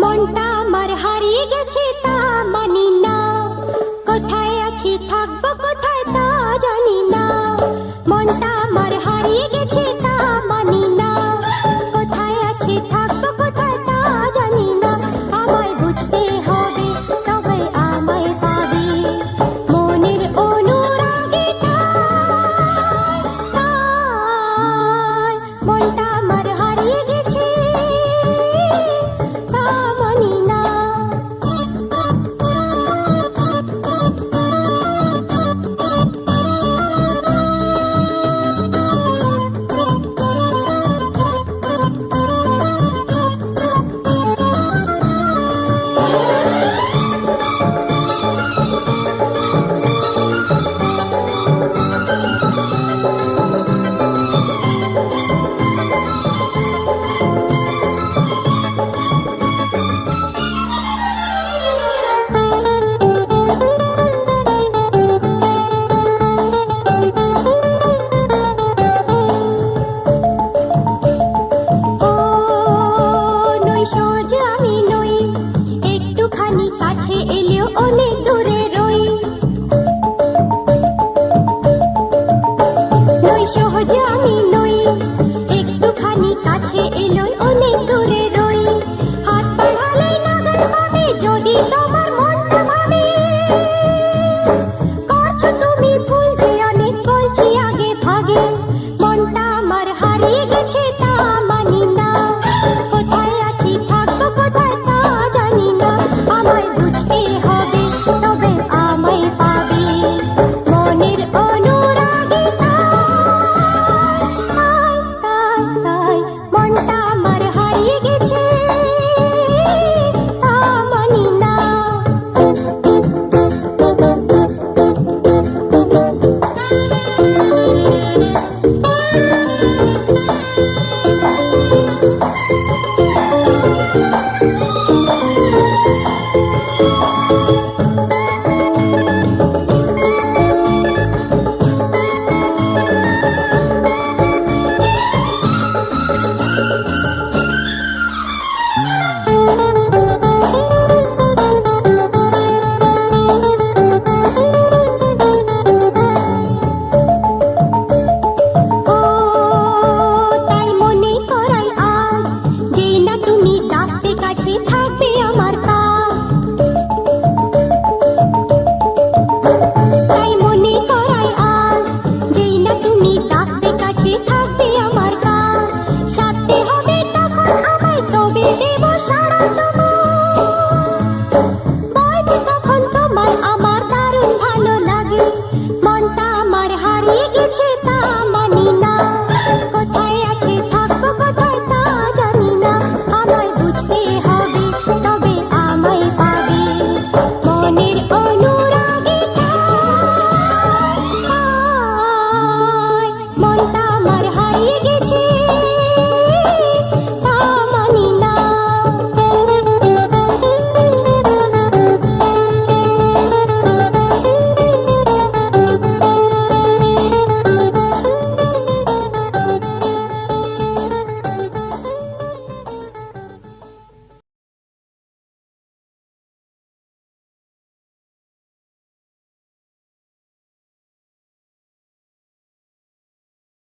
মনটা আমার হারিয়ে গেছে তা মানি না, কোথায় আছি থাকবো কোথায় তা জানি না। মনটা আমার হারিয়ে গেছে তা মানি না, কোথায় আছি থাকবো কোথায় তা জানি না। আমায় বুঝতে হবে তবে আমায় পাবে, মনের অনুরাগে তাই মনটা আমার হারিয়ে গেছে তা মানি না। ও নই সহজ আমি নই, একটুখানি কাছে এলেও অনেক দূরে রই। নই সহজ আমি নই, একটুখানি কাছে এলেও অনেক দূরে রই। হাত বাড়ালেই নাগাল পাবে যদি তোমার মনটা ভাবে, করছো তুমি ভুল যে অনেক বলছি আগে ভাগে। মনটা আমার হারিয়ে গেছে তা